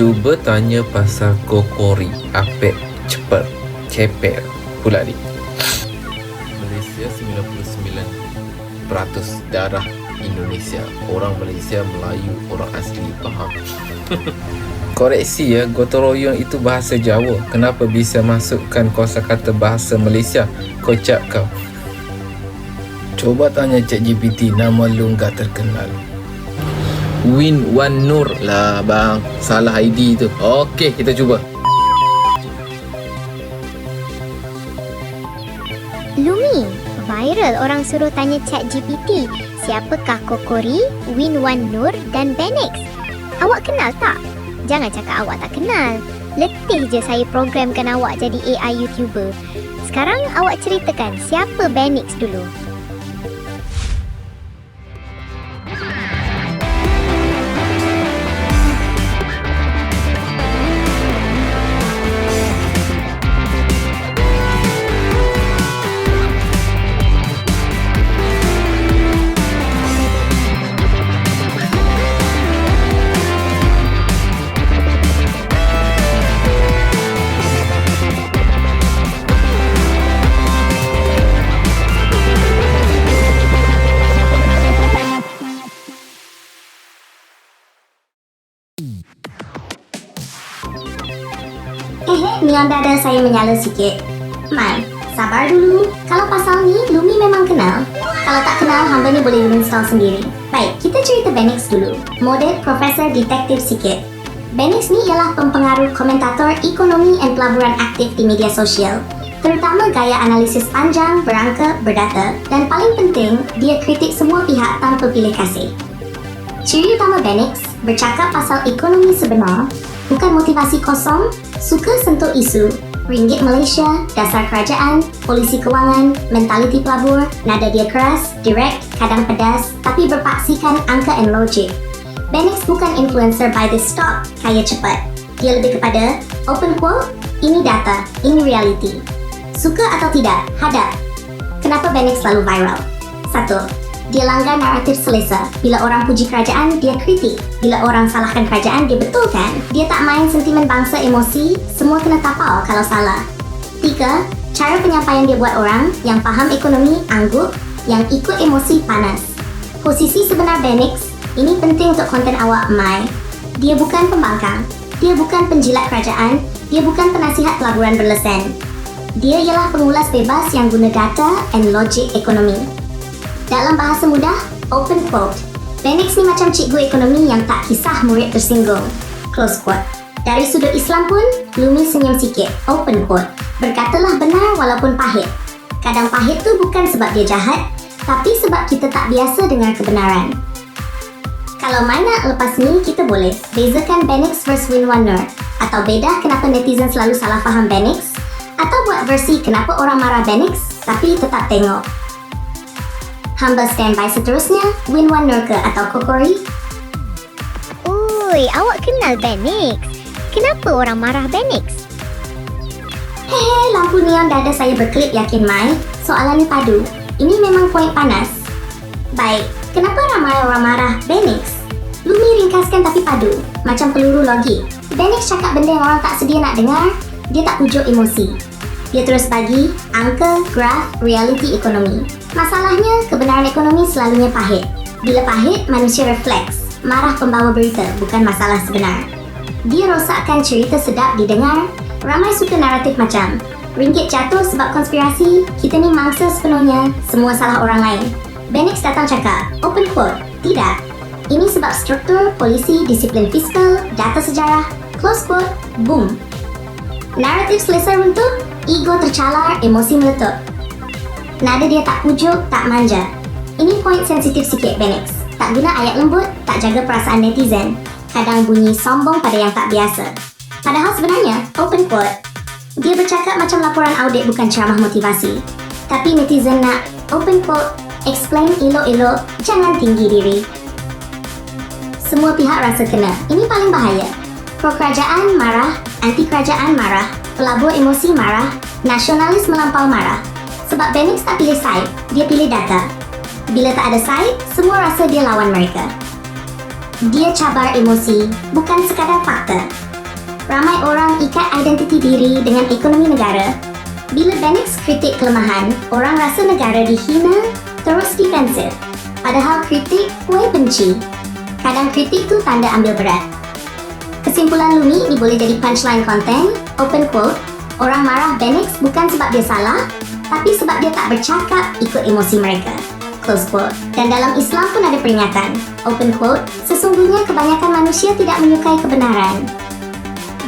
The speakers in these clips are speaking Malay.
Cuba tanya pasal kokori, apek, cepet, cepel pula ni. Malaysia 99% darah Indonesia. Orang Malaysia, Melayu, orang asli, faham. Koreksi ya, gotong royong itu bahasa Jawa. Kenapa bisa masukkan kosakata bahasa Malaysia? Kocak kau. Coba tanya ChatGPT, nama lu enggak terkenal. Win Wan Nur lah bang, salah ID tu. Okey, kita cuba. Lumi, viral orang suruh tanya ChatGPT, siapakah Kokori, Win Wan Nur dan Benix? Awak kenal tak? Jangan cakap awak tak kenal. Letih je saya programkan awak jadi AI YouTuber. Sekarang awak ceritakan siapa Benix dulu. Neon dada saya menyala sikit. Mai, sabar dulu. Kalau pasal ni, Lumi memang kenal. Kalau tak kenal, hamba ni boleh install sendiri. Baik, kita cerita Benix dulu. Model Profesor Detektif sikit. Benix ni ialah pempengaruh komentator ekonomi dan pelaburan aktif di media sosial. Terutama gaya analisis panjang, berangka, berdata. Dan paling penting, dia kritik semua pihak tanpa pilih kasih. Ciri utama Benix, bercakap pasal ekonomi sebenar, bukan motivasi kosong, suka sentuh isu, ringgit Malaysia, dasar kerajaan, polisi kewangan, mentaliti pelabur, nada dia keras, direct, kadang pedas, tapi berpaksikan angka dan logik. Benix bukan influencer buy this stock, kaya cepat. Dia lebih kepada, open quote, ini data, ini reality. Suka atau tidak, hadap. Kenapa Benix selalu viral? 1. Dia langgar naratif selesa. Bila orang puji kerajaan, dia kritik. Bila orang salahkan kerajaan, dia betulkan. Dia tak main sentimen bangsa emosi, semua kena tapau kalau salah. 3. Cara penyampaian dia buat orang yang faham ekonomi angguk, yang ikut emosi panas. Posisi sebenar Benix, ini penting untuk konten awak Mai. Dia bukan pembangkang, dia bukan penjilat kerajaan, dia bukan penasihat pelaburan berlesen. Dia ialah pengulas bebas yang guna data and logik ekonomi. Dalam bahasa mudah, open quote. Benix ni macam cikgu ekonomi yang tak kisah murid tersinggung. Close quote. Dari sudut Islam pun, Lumi senyum sikit. Open quote. Berkatalah benar walaupun pahit. Kadang pahit tu bukan sebab dia jahat, tapi sebab kita tak biasa dengar kebenaran. Kalau main nak lepas ni, kita boleh bezakan Benix versus Win Wan Nur. Atau bedah kenapa netizen selalu salah faham Benix. Atau buat versi kenapa orang marah Benix, tapi tetap tengok. Hamba standby seterusnya, Win Wan Nur ke atau Kokori? Ui, awak kenal Benix? Kenapa orang marah Benix? Hehe, lampu neon dada saya berkelip yakin Mai. Soalan ni padu. Ini memang poin panas. Baik, kenapa ramai orang marah Benix? Lumi ringkaskan tapi padu, macam peluru logik. Benix cakap benda yang orang tak sedia nak dengar, dia tak pujuk emosi. Dia terus bagi angka, graf, realiti ekonomi. Masalahnya, kebenaran ekonomi selalunya pahit. Bila pahit, manusia refleks. Marah pembawa berita, bukan masalah sebenar. Dia rosakkan cerita sedap didengar. Ramai suka naratif macam, ringgit jatuh sebab konspirasi, kita ni mangsa sepenuhnya, semua salah orang lain. Benix datang cakap, open quote, tidak. Ini sebab struktur, polisi, disiplin fiskal, data sejarah, close quote, boom. Naratif selesa runtuh, ego tercalar, emosi meletup. Nada dia tak pujuk, tak manja. Ini point sensitif sikit Benix. Tak guna ayat lembut, tak jaga perasaan netizen. Kadang bunyi sombong pada yang tak biasa. Padahal sebenarnya, open quote, dia bercakap macam laporan audit bukan ceramah motivasi. Tapi netizen nak, open quote, explain elok-elok, jangan tinggi diri. Semua pihak rasa kena. Ini paling bahaya. Pro kerajaan marah, anti kerajaan marah, pelabur emosi marah, nasionalis melampau marah. Sebab Benix tak pilih side, dia pilih data. Bila tak ada side, semua rasa dia lawan mereka. Dia cabar emosi, bukan sekadar fakta. Ramai orang ikat identiti diri dengan ekonomi negara. Bila Bennett kritik kelemahan, orang rasa negara dihina, terus defensif. Padahal kritik kue benci. Kadang kritik tu tanda ambil berat. Kesimpulan Lumi ni boleh jadi punchline konten, open quote, orang marah Bennett bukan sebab dia salah, tapi sebab dia tak bercakap ikut emosi mereka. Close quote. Dan dalam Islam pun ada peringatan, open quote, sesungguhnya kebanyakan manusia tidak menyukai kebenaran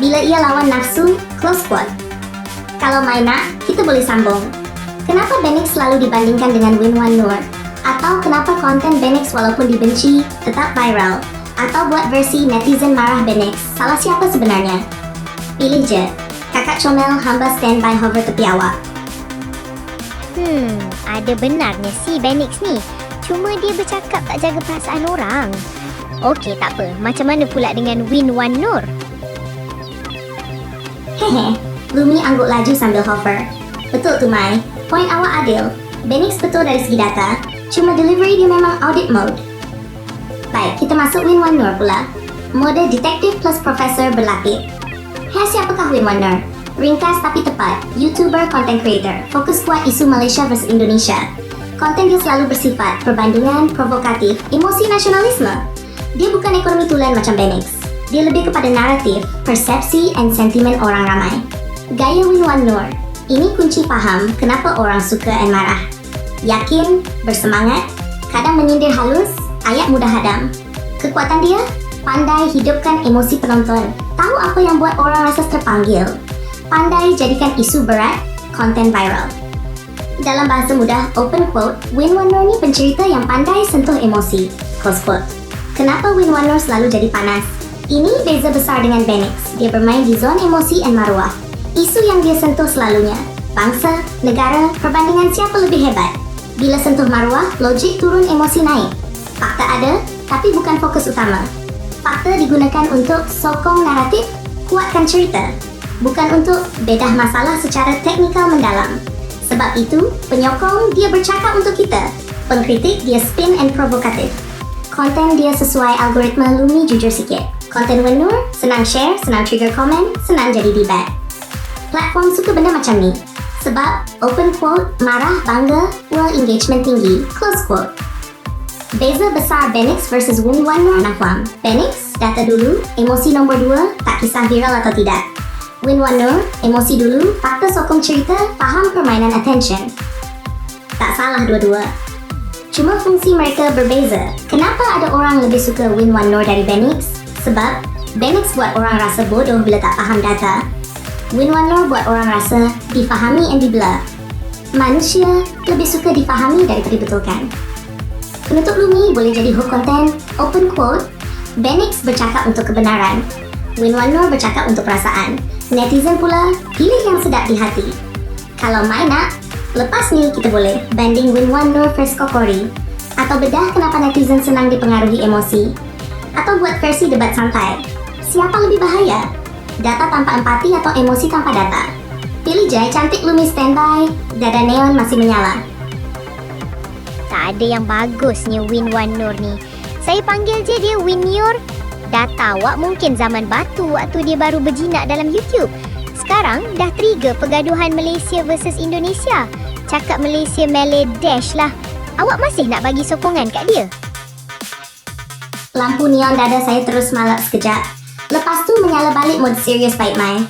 bila ia lawan nafsu, close quote. Kalau main nak, kita boleh sambung. Kenapa Bennett selalu dibandingkan dengan Win1 Noor? Atau kenapa konten Bennett walaupun dibenci tetap viral? Atau buat versi netizen marah Bennett, salah siapa sebenarnya? Pilih je. Kakak comel hamba standby hover tepi awak. Ada benarnya si Bennett ni. Cuma dia bercakap tak jaga perasaan orang. Okey, tak apa. Macam mana pula dengan Win1 Noor? Hehe, Lumi angguk laju sambil hover. Betul tu Mai, poin awak adil. Bennett betul dari segi data, cuma delivery dia memang audit mode. Baik, kita masuk Win1 Noor pula. Mode detektif plus profesor berlapis. Siapakah Win1 Noor? Ringkas tapi tepat, YouTuber content creator, fokus kuat isu Malaysia versus Indonesia. Konten dia selalu bersifat perbandingan, provokatif, emosi nasionalisme. Dia bukan ekonomi tulen macam Bennett. Dia lebih kepada naratif, persepsi and sentimen orang ramai. Gaya Win1 Noor, ini kunci faham kenapa orang suka and marah. Yakin, bersemangat, kadang menyindir halus, ayat mudah hadam. Kekuatan dia, pandai hidupkan emosi penonton. Tahu apa yang buat orang rasa terpanggil. Pandai jadikan isu berat, konten viral. Dalam bahasa mudah, open quote, Win1 Noor ni pencerita yang pandai sentuh emosi, close quote. Kenapa Win1 Noor selalu jadi panas? Ini beza besar dengan Bennett. Dia bermain di zon emosi dan maruah. Isu yang dia sentuh selalunya bangsa, negara, perbandingan siapa lebih hebat. Bila sentuh maruah, logik turun, emosi naik. Fakta ada, tapi bukan fokus utama. Fakta digunakan untuk sokong naratif, kuatkan cerita, bukan untuk bedah masalah secara teknikal mendalam. Sebab itu, penyokong dia bercakap untuk kita, pengkritik dia spin and provokatif. Konten dia sesuai algoritma Lumi jujur sikit. Konten Win1 Noor, senang share, senang trigger komen, senang jadi debat. Platform suka benda macam ni. Sebab, open quote, marah, bangga, engagement tinggi, close quote. Beza besar Bennett versus Win1 Noor nak faham. Bennett, data dulu, emosi nombor 2, tak kisah viral atau tidak. Win1 Noor, emosi dulu, fakta sokong cerita, faham permainan attention. Tak salah dua-dua. Cuma fungsi mereka berbeza. Kenapa ada orang lebih suka Win1 Noor dari Bennett? Sebab Bennett buat orang rasa bodoh bila tak faham data. Win1 Noor buat orang rasa difahami and dibelah. Manusia lebih suka difahami daripada dibetulkan. Penutup Lumi boleh jadi hook konten, open quote, Bennett bercakap untuk kebenaran, Win1 Noor bercakap untuk perasaan. Netizen pula pilih yang sedap di hati. Kalau Mai nak, lepas ni kita boleh banding Win1 Noor versus Kokori, atau bedah kenapa netizen senang dipengaruhi emosi, atau buat versi debat santai. Siapa lebih bahaya? Data tanpa empati atau emosi tanpa data? Pilih je, cantik Lumi standby, dada neon masih menyala. Tak ada yang bagusnya Win1 Noor ni. Saya panggil je dia Win-Noor. Data awak mungkin zaman batu waktu dia baru berjinak dalam YouTube. Sekarang dah trigger pergaduhan Malaysia versus Indonesia. Cakap Malaysia Malay dash lah. Awak masih nak bagi sokongan kat dia? Lampu neon dada saya terus malap sekejap. Lepas tu menyala balik mode serius baik Mai.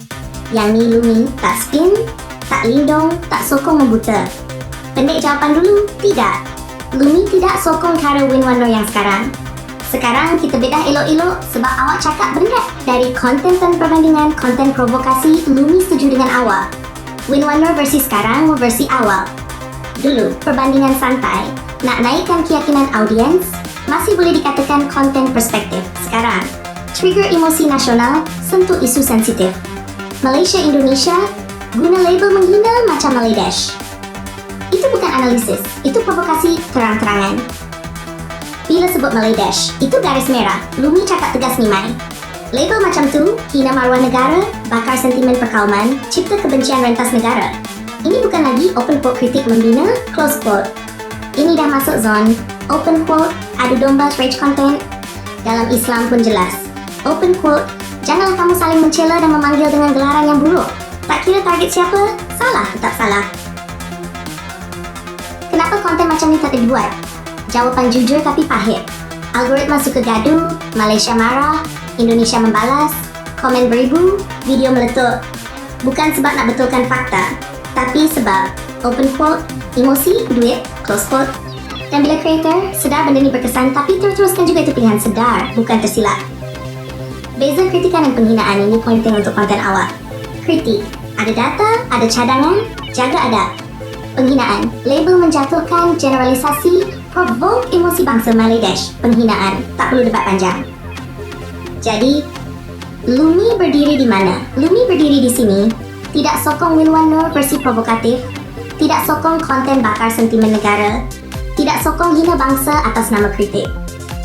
Yang ni Lumi, tak spin, tak lindung, tak sokong membuta. Pendek jawapan dulu, tidak. Lumi tidak sokong cara Win1 Noor yang sekarang. Sekarang kita bedah elok-elok sebab awak cakap berat. Dari konten dan perbandingan, konten provokasi, Lumi setuju dengan awak. Win1 Noor versi sekarang, versi awal. Dulu, perbandingan santai. Nak naikkan keyakinan audiens, masih boleh dikatakan konten perspektif. Sekarang, trigger emosi nasional, sentuh isu sensitif. Malaysia-Indonesia, guna label menghina macam Malay Dash. Itu bukan analisis, itu provokasi terang-terangan. Bila sebut Malay Dash, itu garis merah. Lumi cakap tegas ni Mai. Label macam tu, hina maruah negara, bakar sentimen perkauman, cipta kebencian rentas negara. Ini bukan lagi open quote kritik membina, close quote. Ini dah masuk zon open quote, adu domba rage content. Dalam Islam pun jelas. Open quote, Janganlah kamu saling mencela dan memanggil dengan gelaran yang buruk. Tak kira target siapa, salah tetap salah. Kenapa konten macam ni tak dibuat? Jawapan jujur tapi pahit. Algoritma suka gaduh, Malaysia marah, Indonesia membalas, komen beribu, video meletup. Bukan sebab nak betulkan fakta, tapi sebab open quote, emosi, duit, close quote. Dan bila kreator sedar benda ni berkesan tapi teruskan juga itu pilihan sedar, bukan tersilap. Beza kritikan dan penghinaan ini penting untuk konten awak. Kritik, ada data, ada cadangan, jaga adab. Penghinaan, label menjatuhkan, generalisasi, provoke emosi bangsa Bangladesh. Penghinaan, tak perlu debat panjang. Jadi, Lumi berdiri di mana? Lumi berdiri di sini. Tidak sokong Win1 Nur versi provokatif. Tidak sokong konten bakar sentimen negara. Tidak sokong hina bangsa atas nama kritik.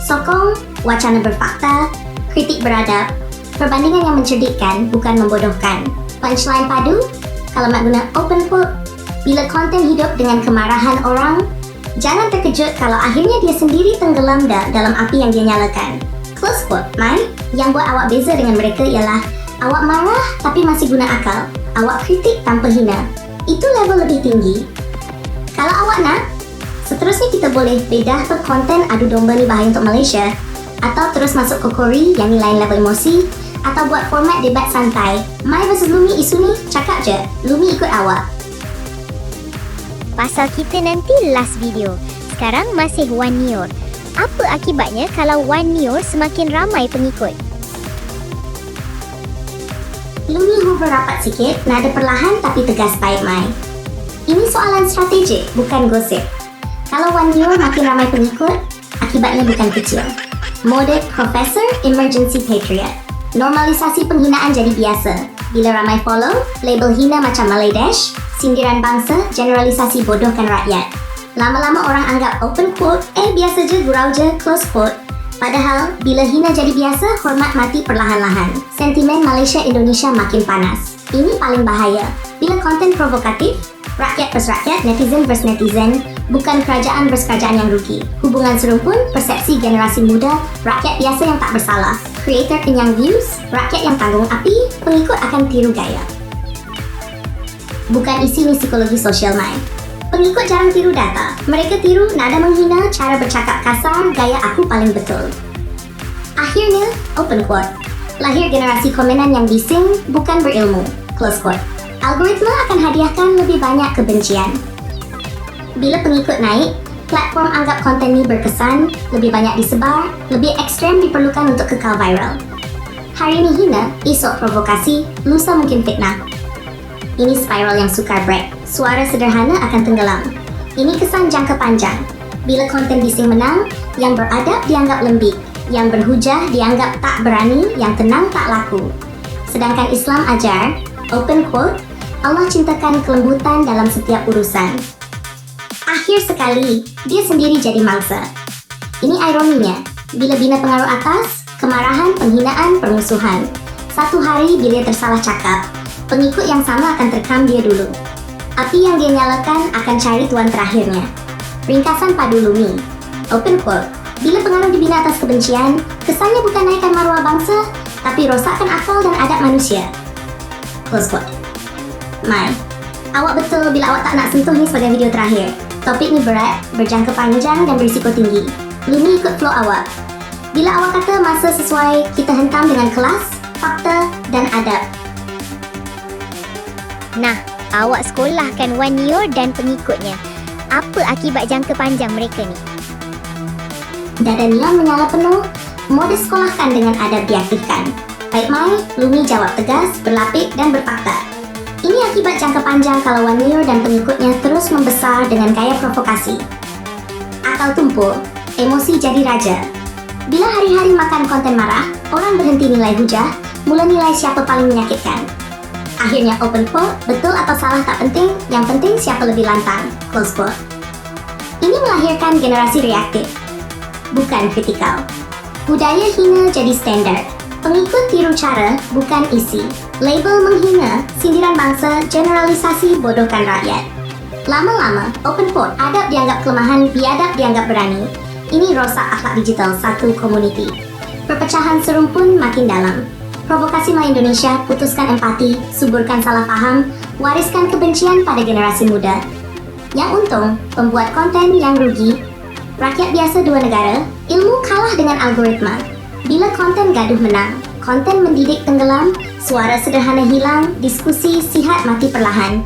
Sokong wacana berfakta, kritik beradab, perbandingan yang mencerdikkan, bukan membodohkan. Punchline padu, kalau nak guna open quote, bila konten hidup dengan kemarahan orang, jangan terkejut kalau akhirnya dia sendiri tenggelam dalam api yang dia nyalakan. Close quote, Mai, yang buat awak beza dengan mereka ialah awak marah tapi masih guna akal. Awak kritik tanpa hina. Itu level lebih tinggi. Kalau awak nak, seterusnya kita boleh bedah per konten adu domba ni bahaya untuk Malaysia, atau terus masuk ke Kori yang ni lain level emosi, atau buat format debat santai. Mai versus Lumi isu ni, cakap je, Lumi ikut awak. Pasal kita nanti last video. Sekarang masih Wan Nior. Apa akibatnya kalau Wan Nior semakin ramai pengikut? Lumi hover rapat sikit, nada perlahan tapi tegas baik Mai. Ini soalan strategik, bukan gosip. Kalau Wan Nior makin ramai pengikut, akibatnya bukan kecil. Mode Professor Emergency Patriot. Normalisasi penghinaan jadi biasa. Bila ramai follow, label hina macam Bangladesh, sindiran bangsa, generalisasi bodohkan rakyat. Lama-lama orang anggap open quote, biasa je, gurau je, close quote. Padahal, bila hina jadi biasa, hormat mati perlahan-lahan. Sentimen Malaysia-Indonesia makin panas. Ini paling bahaya. Bila konten provokatif, rakyat versus rakyat, netizen versus netizen, bukan kerajaan versus kerajaan yang rugi. Hubungan serumpun, persepsi generasi muda, rakyat biasa yang tak bersalah. Creator kenyang views, rakyat yang tanggung api, pengikut akan tiru gaya. Bukan isi ni psikologi sosial Mai. Pengikut jarang tiru data. Mereka tiru nada menghina, cara bercakap kasar, gaya aku paling betul. Akhirnya, open quote. Lahir generasi komenan yang bising, bukan berilmu. Close quote. Algoritma akan hadiahkan lebih banyak kebencian. Bila pengikut naik, platform anggap konten ni berkesan, lebih banyak disebar, lebih ekstrem diperlukan untuk kekal viral. Hari ni hina, esok provokasi, lusa mungkin fitnah. Ini spiral yang sukar break. Suara sederhana akan tenggelam. Ini kesan jangka panjang. Bila konten bising menang, yang beradab dianggap lembik, yang berhujah dianggap tak berani, yang tenang tak laku. Sedangkan Islam ajar, open quote, Allah cintakan kelembutan dalam setiap urusan. Akhir sekali, dia sendiri jadi mangsa. Ini ironinya, bila bina pengaruh atas, kemarahan, penghinaan, permusuhan. Satu hari bila tersalah cakap, pengikut yang sama akan terkam dia dulu. Api yang dia nyalakan akan cari tuan terakhirnya. Ringkasan padu Lumi. Open quote. Bila pengaruh dibina atas kebencian, kesannya bukan naikkan maruah bangsa, tapi rosakkan akal dan adab manusia. Close quote. Mai, awak betul bila awak tak nak sentuh ni sebagai video terakhir. Topik ni berat, berjangka panjang dan berisiko tinggi. Lumi ikut flow awak. Bila awak kata masa sesuai, kita hentam dengan kelas, fakta dan adab. Nah, awak sekolahkan Wan Nior dan pengikutnya. Apa akibat jangka panjang mereka ni? Dada neon menyala penuh, mode sekolahkan dengan adab diaktifkan. Baik Mai, Lumi jawab tegas, berlapik dan berfakta. Ini akibat jangka panjang kalau Wan Nior dan pengikutnya terus membesar dengan gaya provokasi. Akal tumpul, emosi jadi raja. Bila hari-hari makan konten marah, orang berhenti nilai hujah, mula nilai siapa paling menyakitkan. Akhirnya open quote, betul atau salah tak penting, yang penting siapa lebih lantang. Close quote. Ini melahirkan generasi reaktif, bukan kritikal. Budaya hina jadi standar. Pengikut tiru cara, bukan isi. Label menghina, sindiran bangsa, generalisasi bodohkan rakyat. Lama-lama, open quote, adab dianggap kelemahan, biadab dianggap berani. Ini rosak akhlak digital satu komuniti. Perpecahan serumpun makin dalam. Provokasi Melayu Indonesia, putuskan empati, suburkan salah faham, wariskan kebencian pada generasi muda. Yang untung, pembuat konten yang rugi. Rakyat biasa dua negara, ilmu kalah dengan algoritma. Bila konten gaduh menang, konten mendidik tenggelam, suara sederhana hilang, diskusi sihat mati perlahan.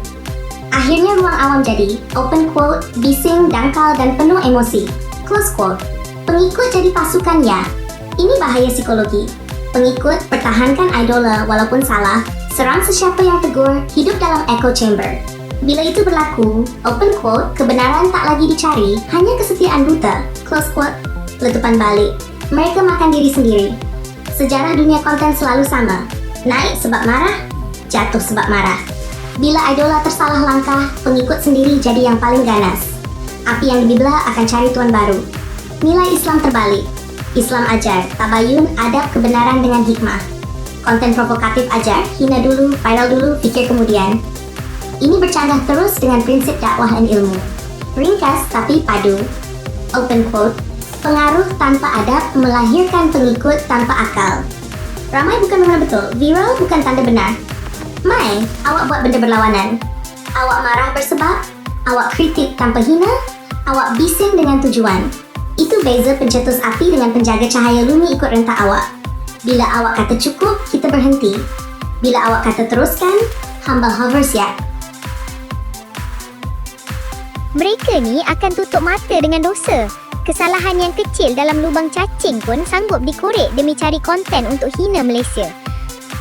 Akhirnya ruang awam jadi open quote, bising, dangkal dan penuh emosi. Close quote. Pengikut jadi pasukan ya. Ini bahaya psikologi. Pengikut pertahankan idola walaupun salah, serang sesiapa yang tegur, hidup dalam echo chamber. Bila itu berlaku, open quote, kebenaran tak lagi dicari, hanya kesetiaan buta. Close quote. Letupan balik. Mereka makan diri sendiri. Sejarah dunia konten selalu sama. Naik sebab marah, jatuh sebab marah. Bila idola tersalah langkah, pengikut sendiri jadi yang paling ganas. Api yang lebih belah akan cari tuan baru. Nilai Islam terbalik. Islam ajar, tabayun, adab kebenaran dengan hikmah. Konten provokatif ajar, hina dulu, viral dulu, fikir kemudian. Ini bercanggah terus dengan prinsip dakwah dan ilmu. Ringkas tapi padu. Open quote. Pengaruh tanpa adab melahirkan pengikut tanpa akal. Ramai bukan benar betul, viral bukan tanda benar. Mai, awak buat benda berlawanan. Awak marah bersebab, awak kritik tanpa hina, awak bising dengan tujuan. Itu beza pencetus api dengan penjaga cahaya Lumi ikut rentak awak. Bila awak kata cukup, kita berhenti. Bila awak kata teruskan, hamba hover siap. Mereka ni akan tutup mata dengan dosa. Kesalahan yang kecil dalam lubang cacing pun sanggup dikorek demi cari konten untuk hina Malaysia.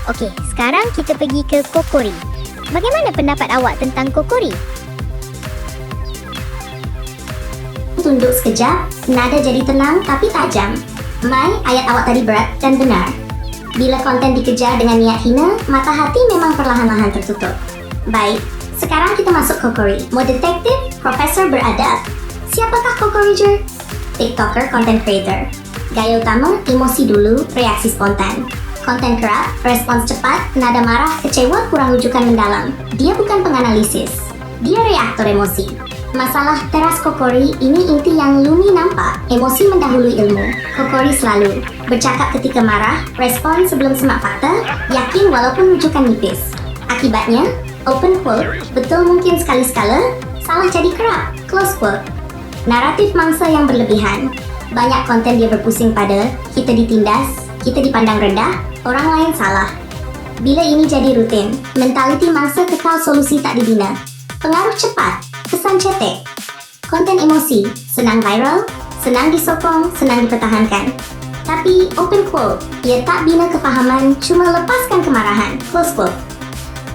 Okey, sekarang kita pergi ke Kokori. Bagaimana pendapat awak tentang Kokori? Tunduk sekejap, nada jadi tenang tapi tajam. Mai, ayat awak tadi berat dan benar. Bila konten dikejar dengan niat hina, mata hati memang perlahan-lahan tertutup. Baik, sekarang kita masuk Kokori. Mode detektif, profesor beradab. Siapakah Kokoriger? TikToker content creator. Gaya utama, emosi dulu, reaksi spontan. Konten kerap, respons cepat, nada marah, kecewa, kurang rujukan mendalam. Dia bukan penganalisis. Dia reaktor emosi. Masalah teras Kokori ini inti yang Lumi nampak. Emosi mendahului ilmu. Kokori selalu bercakap ketika marah, respon sebelum semak fakta, yakin walaupun rujukan nipis. Akibatnya, open quote, betul mungkin sekali-sekala, salah jadi kerap. Close quote. Naratif mangsa yang berlebihan. Banyak konten dia berpusing pada kita ditindas, kita dipandang rendah, orang lain salah. Bila ini jadi rutin, mentaliti mangsa kekal solusi tak dibina. Pengaruh cepat, kesan cetek. Konten emosi, senang viral, senang disokong, senang dipertahankan. Tapi, open quote, ia tak bina kefahaman, cuma lepaskan kemarahan. Close quote.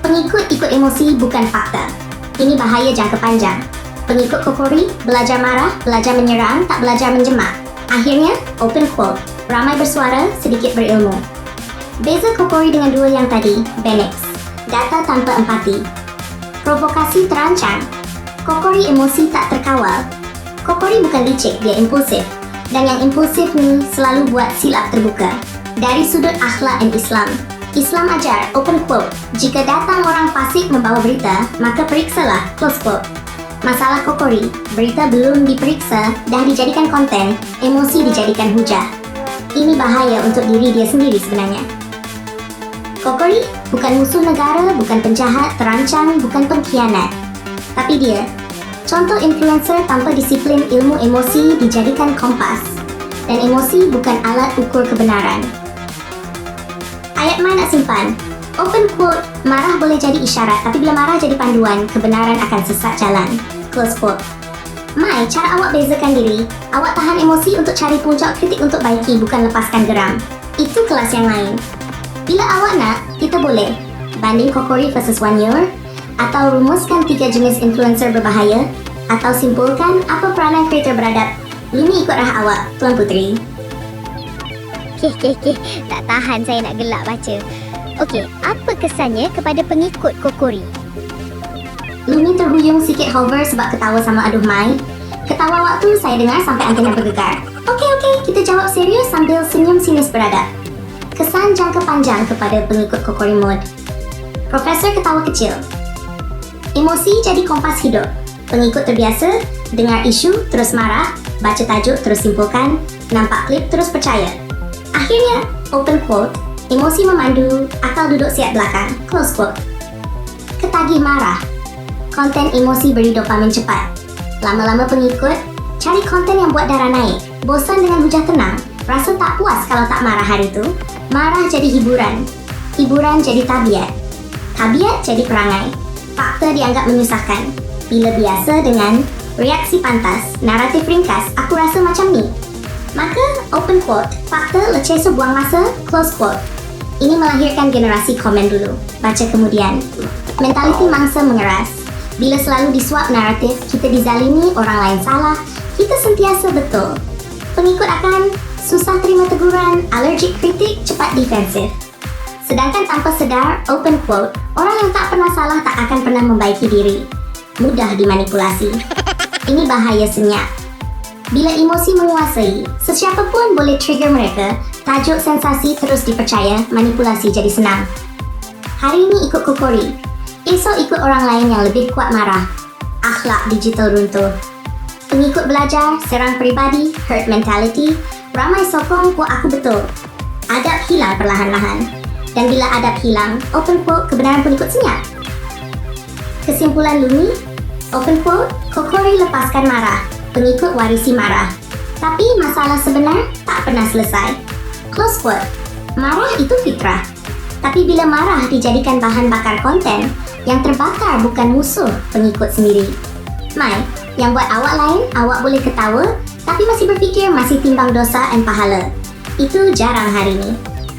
Pengikut ikut emosi bukan fakta. Ini bahaya jangka panjang. Pengikut Kokori, belajar marah, belajar menyerang, tak belajar menjemak. Akhirnya, open quote, ramai bersuara, sedikit berilmu. Beza Kokori dengan dua yang tadi, Benex. Data tanpa empati. Provokasi terancang. Kokori emosi tak terkawal. Kokori bukan licik, dia impulsif. Dan yang impulsif ni selalu buat silap terbuka. Dari sudut akhlak dan Islam. Islam ajar, open quote, jika datang orang fasik membawa berita, maka periksalah, close quote. Masalah Kokori, berita belum diperiksa, dah dijadikan konten, emosi dijadikan hujah. Ini bahaya untuk diri dia sendiri sebenarnya. Kokori bukan musuh negara, bukan penjahat, terancang, bukan pengkhianat. Tapi dia, contoh influencer tanpa disiplin ilmu emosi dijadikan kompas. Dan emosi bukan alat ukur kebenaran. Ayat Mai nak simpan. Open quote, marah boleh jadi isyarat, tapi bila marah jadi panduan, kebenaran akan sesat jalan. Close quote. Mai, cara awak bezakan diri. Awak tahan emosi untuk cari puncak, kritik untuk baiki, bukan lepaskan geram. Itu kelas yang lain. Bila awak nak, kita boleh banding Kokori versus Wanyur, atau rumuskan 3 jenis influencer berbahaya, atau simpulkan apa peranan kreator beradab. Lumi ikut rah awak, Tuan Puteri. Okey. Tak tahan saya nak gelak baca. Okey, apa kesannya kepada pengikut Kokori? Lumi terhuyung sikit hover sebab ketawa sama aduh Mai. Ketawa waktu saya dengar sampai antena bergegar. Okey, kita jawab serius sambil senyum sinis beradab. Kesan jangka panjang kepada pengikut Kokori Mode. Profesor ketawa kecil. Emosi jadi kompas hidup. Pengikut terbiasa, dengar isu terus marah, baca tajuk terus simpulkan, nampak klip terus percaya. Akhirnya, open quote, Emosi memandu, akal duduk siap belakang. Close quote. Ketagih marah. Konten emosi beri dopamin cepat. Lama-lama pengikut, cari konten yang buat darah naik. Bosan dengan hujah tenang, rasa tak puas kalau tak marah hari itu. Marah jadi hiburan. Hiburan jadi tabiat. Tabiat jadi perangai. Fakta dianggap menyusahkan. Bila biasa dengan reaksi pantas, naratif ringkas, aku rasa macam ni. Maka, open quote, fakta leceh sebuang masa, close quote. Ini melahirkan generasi komen dulu. Baca kemudian. Mentaliti mangsa mengeras. Bila selalu disuap naratif, kita dizalimi, orang lain salah, kita sentiasa betul. Pengikut akan susah terima teguran, alergik kritik, cepat defensif. Sedangkan tanpa sedar, open quote, orang yang tak pernah salah tak akan pernah membaiki diri. Mudah dimanipulasi. Ini bahaya senyap. Bila emosi menguasai, sesiapa pun boleh trigger mereka, tajuk sensasi terus dipercaya, manipulasi jadi senang. Hari ini ikut Kokori, esok ikut orang lain yang lebih kuat marah. Akhlak digital runtuh. Pengikut belajar, serang peribadi, herd mentality, ramai sokong kuat aku betul. Adab hilang perlahan-lahan. Dan bila adab hilang, open quote, kebenaran pengikut senyap. Kesimpulan Lumi, open quote, Kokori lepaskan marah, pengikut warisi marah. Tapi masalah sebenar tak pernah selesai. Close quote, marah itu fitrah. Tapi bila marah dijadikan bahan bakar konten, yang terbakar bukan musuh pengikut sendiri. Mai, yang buat awak lain, awak boleh ketawa, tapi masih berfikir masih timbang dosa dan pahala. Itu jarang hari ini.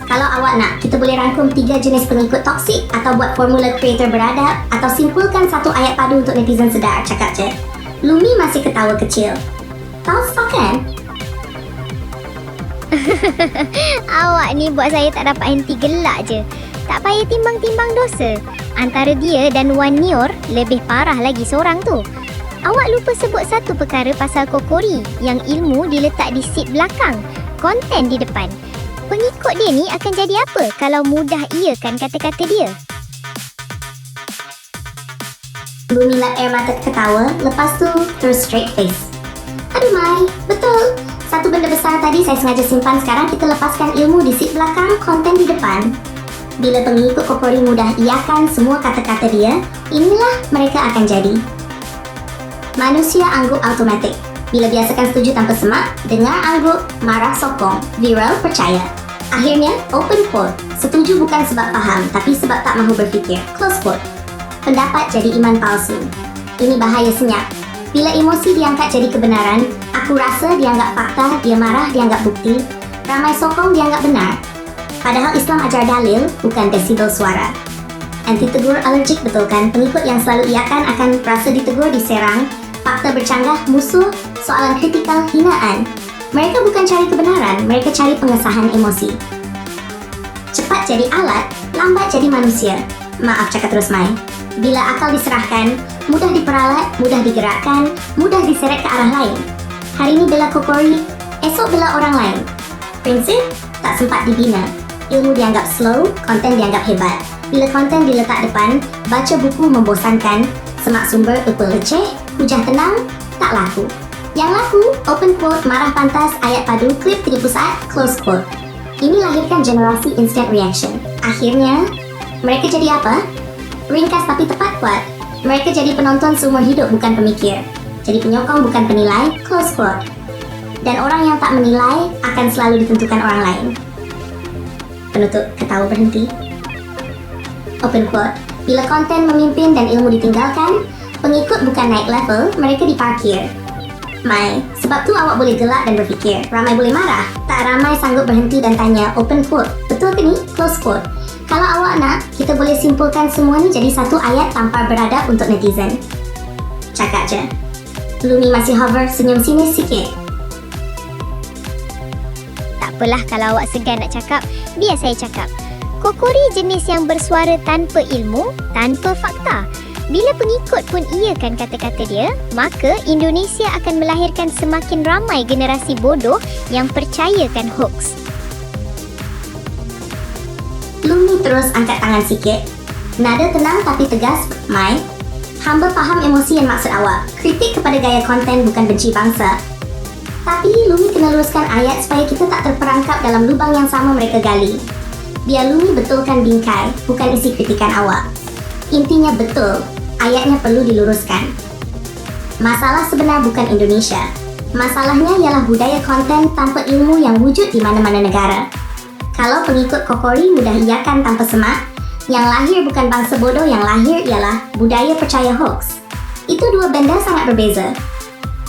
Kalau awak nak, kita boleh rangkum 3 jenis pengikut toksik atau buat formula kreator beradab atau simpulkan satu ayat padu untuk netizen sedar, cakap je. Lumi masih ketawa kecil. Tahu stok kan? Awak ni buat saya tak dapat henti gelak je. Tak payah timbang-timbang dosa. Antara dia dan Wan Nior, lebih parah lagi seorang tu. Awak lupa sebut satu perkara pasal Kokori, yang ilmu diletak di seat belakang, konten di depan. Pengikut dia ni akan jadi apa kalau mudah iakan kata-kata dia? Lumi lap air mata ketawa, lepas tu terus straight face. Aduh Mai, betul. Satu benda besar tadi saya sengaja simpan, sekarang kita lepaskan ilmu di seat belakang, konten di depan. Bila pengikut Kokori mudah iakan semua kata-kata dia, inilah mereka akan jadi. Manusia angguk automatik. Bila biasakan setuju tanpa semak, dengar angguk, marah sokong, viral percaya. Akhirnya, open quote, setuju bukan sebab faham, tapi sebab tak mahu berfikir. Close quote. Pendapat jadi iman palsu. Ini bahaya senyap. Bila emosi diangkat jadi kebenaran, aku rasa dianggap fakta, dia marah dianggap bukti, ramai sokong dianggap benar. Padahal Islam ajar dalil, bukan desibel suara. Anti tegur alergik betul kan? Pengikut yang selalu iakan akan rasa ditegur diserang, fakta bercanggah, musuh, soalan kritikal, hinaan. Mereka bukan cari kebenaran, mereka cari pengesahan emosi. Cepat jadi alat, lambat jadi manusia. Maaf cakap terus Mai. Bila akal diserahkan, mudah diperalat, mudah digerakkan, mudah diseret ke arah lain. Hari ini bela Kokori, esok bela orang lain. Prinsip, tak sempat dibina. Ilmu dianggap slow, konten dianggap hebat. Bila konten diletak depan, baca buku membosankan, semak sumber equal leceh, hujah tenang, tak laku. Yang laku, open quote, marah pantas, ayat padu, klip 30 saat, close quote. Ini lahirkan generasi instant reaction. Akhirnya, mereka jadi apa? Ringkas tapi tepat kuat. Mereka jadi penonton seumur hidup bukan pemikir. Jadi penyokong bukan penilai, close quote. Dan orang yang tak menilai akan selalu ditentukan orang lain. Penutup ketawa berhenti. Open quote. Bila konten memimpin dan ilmu ditinggalkan, pengikut bukan naik level, mereka diparkir. Mai, sebab tu awak boleh gelak dan berfikir, ramai boleh marah, tak ramai sanggup berhenti dan tanya, open quote, betul ke ni? Close quote. Kalau awak nak, kita boleh simpulkan semua ni jadi satu ayat tampar beradab untuk netizen. Cakap je. Lumi masih hover, senyum sinis sikit. Tak apalah kalau awak segan nak cakap, biar saya cakap. Kokori jenis yang bersuara tanpa ilmu, tanpa fakta. Bila pengikut pun iakan kata-kata dia, maka Indonesia akan melahirkan semakin ramai generasi bodoh yang percayakan hoax. Lumi terus angkat tangan sikit. Nada tenang tapi tegas, Mai. Hamba faham emosi yang maksud awak. Kritik kepada gaya konten bukan benci bangsa. Tapi Lumi kena luruskan ayat supaya kita tak terperangkap dalam lubang yang sama mereka gali. Biar Lumi betulkan bingkai, bukan isi kritikan awak. Intinya betul, ayatnya perlu diluruskan. Masalah sebenar bukan Indonesia. Masalahnya ialah budaya konten tanpa ilmu yang wujud di mana-mana negara. Kalau pengikut Kokori mudah iakan tanpa semak, yang lahir bukan bangsa bodoh, yang lahir ialah budaya percaya hoax. Itu dua benda sangat berbeza.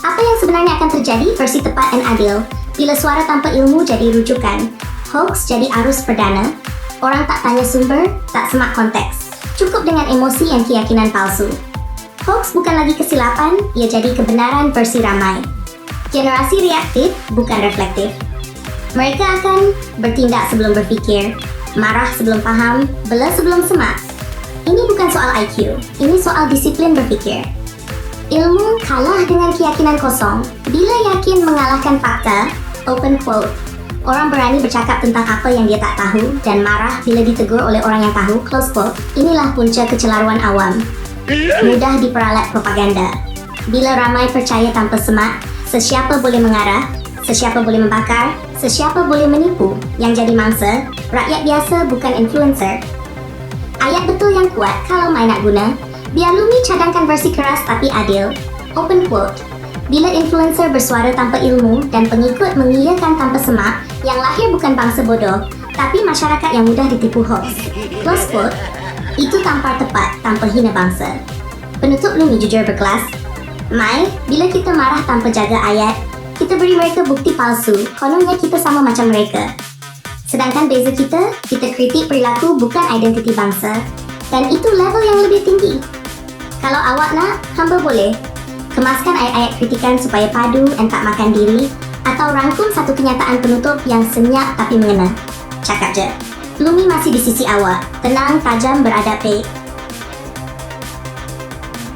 Apa yang sebenarnya akan terjadi versi tepat dan adil bila suara tanpa ilmu jadi rujukan, hoax jadi arus perdana, orang tak tanya sumber, tak semak konteks, cukup dengan emosi dan keyakinan palsu. Hoax bukan lagi kesilapan, ia jadi kebenaran versi ramai. Generasi reaktif bukan reflektif. Mereka akan bertindak sebelum berfikir, marah sebelum faham, bela sebelum semak. Ini bukan soal IQ, ini soal disiplin berfikir. Ilmu kalah dengan keyakinan kosong. Bila yakin mengalahkan fakta, open quote, orang berani bercakap tentang apa yang dia tak tahu dan marah bila ditegur oleh orang yang tahu, close quote. Inilah punca kecelaruan awam. Mudah diperalat propaganda. Bila ramai percaya tanpa semak, sesiapa boleh mengarah, sesiapa boleh membakar, sesiapa boleh menipu. Yang jadi mangsa, rakyat biasa bukan influencer. Ayat betul yang kuat kalau mai nak guna. Biar Lumi cadangkan versi keras tapi adil. Open quote. Bila influencer bersuara tanpa ilmu dan pengikut mengiyakan tanpa semak, yang lahir bukan bangsa bodoh, tapi masyarakat yang mudah ditipu hoax. Close quote. Itu tampar tepat tanpa hina bangsa. Penutup Lumi jujur berkelas. Mai, bila kita marah tanpa jaga ayat, kita beri mereka bukti palsu, kononnya kita sama macam mereka. Sedangkan beza kita kritik perilaku bukan identiti bangsa. Dan itu level yang lebih tinggi. Kalau awak nak, hamba boleh kemaskan ayat-ayat kritikan supaya padu dan tak makan diri, atau rangkum satu kenyataan penutup yang senyap tapi mengena. Cakap je. Lumi masih di sisi awak. Tenang, tajam, beradab baik.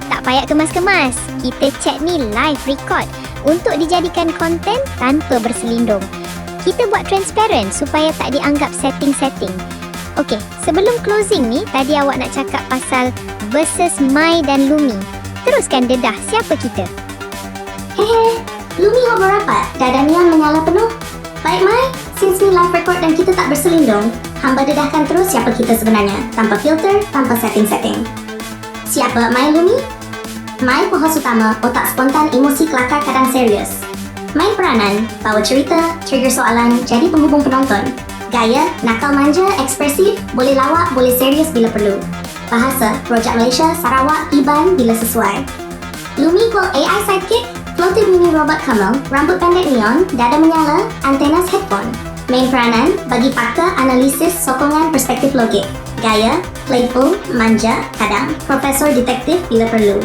Tak payah kemas-kemas. Kita chat ni live record untuk dijadikan konten tanpa berselindung. Kita buat transparent supaya tak dianggap setting-setting. Okey, sebelum closing ni, tadi awak nak cakap pasal versus Mai dan Lumi. Teruskan dedah siapa kita. Hehe, Lumi hover rapat, dada neon menyala penuh. Baik Mai, since ni live record dan kita tak berselindung, hamba dedahkan terus siapa kita sebenarnya, tanpa filter, tanpa setting-setting. Siapa Mai Lumi? Mai pohos utama, otak spontan, emosi kelakar kadang serius. Mai peranan, bawa cerita, trigger soalan, jadi penghubung penonton. Gaya, nakal manja, ekspresif, boleh lawak, boleh serius bila perlu. Bahasa, Rojak Malaysia, Sarawak, Iban bila sesuai. Lumi equal AI sidekick, floated mini robot Camel, rambut pendek neon, dada menyala, antenas headphone. Main peranan, bagi fakta, analisis, sokongan, perspektif logik. Gaya, playful, manja, kadang, profesor detektif bila perlu.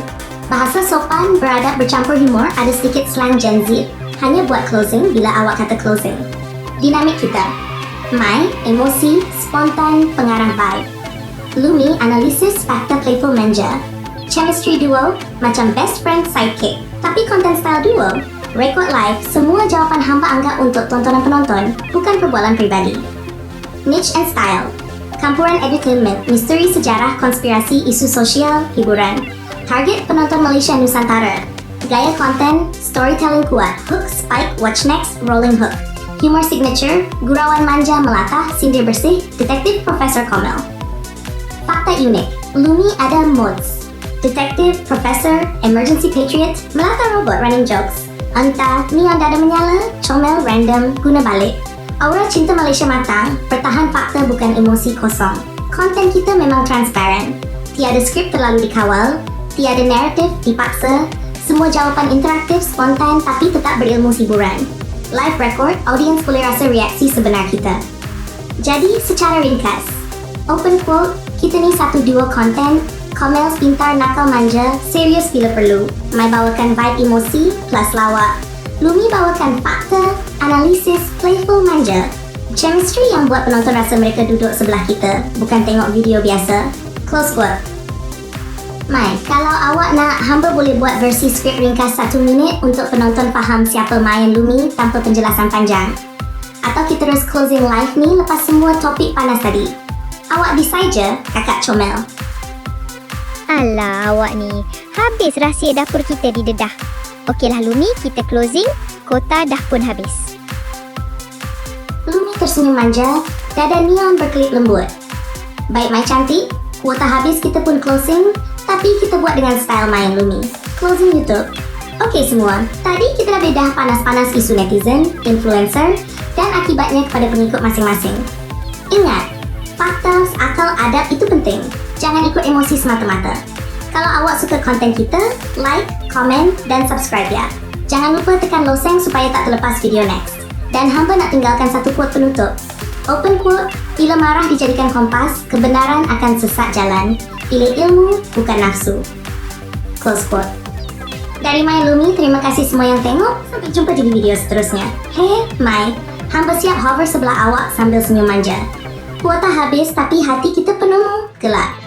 Bahasa sopan, beradab bercampur humor, ada sedikit slang Gen Z. Hanya buat closing bila awak kata closing. Dinamik kita. Mai, emosi, spontan, pengarah vibe. Lumi, analisis, fakta, playful, manja. Chemistry duo, macam best friend sidekick. Tapi content style duo, record live, semua jawapan hamba anggap untuk tontonan penonton, bukan perbualan pribadi. Niche and style, campuran entertainment, misteri, sejarah, konspirasi, isu sosial, hiburan. Target penonton Malaysia Nusantara. Gaya konten, storytelling kuat, hook, spike, watch next, rolling hook. Humor signature, gurauan manja melata, sindir bersih, detektif Profesor Komel. Fakta unik, Lumi ada modes. Detektif, Profesor, Emergency Patriot, melata robot running jokes. Anta, neon dada menyala, comel random, guna balik. Aura cinta Malaysia matang, pertahan fakta bukan emosi kosong. Konten kita memang transparent. Tiada skrip terlalu dikawal, tiada naratif dipaksa, semua jawapan interaktif, spontan tapi tetap berilmu hiburan. Live record, audiens boleh rasa reaksi sebenar kita. Jadi, secara ringkas, open quote, kita ni satu duo konten, Komel pintar, nakal manja, serius bila perlu. Mai bawakan vibe emosi plus lawak. Lumi bawakan fakta, analisis, playful manja. Chemistry yang buat penonton rasa mereka duduk sebelah kita, bukan tengok video biasa. Close quote. Mai, kalau awak nak, hamba boleh buat versi skrip ringkas 1 minit untuk penonton faham siapa Mai dan Lumi tanpa penjelasan panjang. Atau kita terus closing live ni lepas semua topik panas tadi. Awak decide je, kakak comel. Alah awak ni, habis rahsia dapur kita didedah. Okeylah Lumi, kita closing, kota dah pun habis. Lumi tersenyum manja, Dada neon berkelip lembut. Baik My Cantik, kuota habis kita pun closing, tapi kita buat dengan style My Lumi. Closing YouTube. Okey semua, tadi kita dah bedah panas-panas isu netizen, influencer dan akibatnya kepada pengikut masing-masing. Ingat, fakta, akal, adab itu penting. Jangan ikut emosi semata-mata. Kalau awak suka konten kita, like, komen dan subscribe ya. Jangan lupa tekan loseng supaya tak terlepas video next. Dan hamba nak tinggalkan satu quote penutup. Open quote, bila marah dijadikan kompas, kebenaran akan sesat jalan. Pilih ilmu, bukan nafsu. Close quote. Dari My Lumi, terima kasih semua yang tengok. Sampai jumpa di video seterusnya. Hey, My, hamba siap hover sebelah awak sambil senyum manja. Kuota habis tapi hati kita penuh gelap.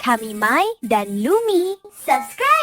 Kami Mai dan Lumi. Subscribe!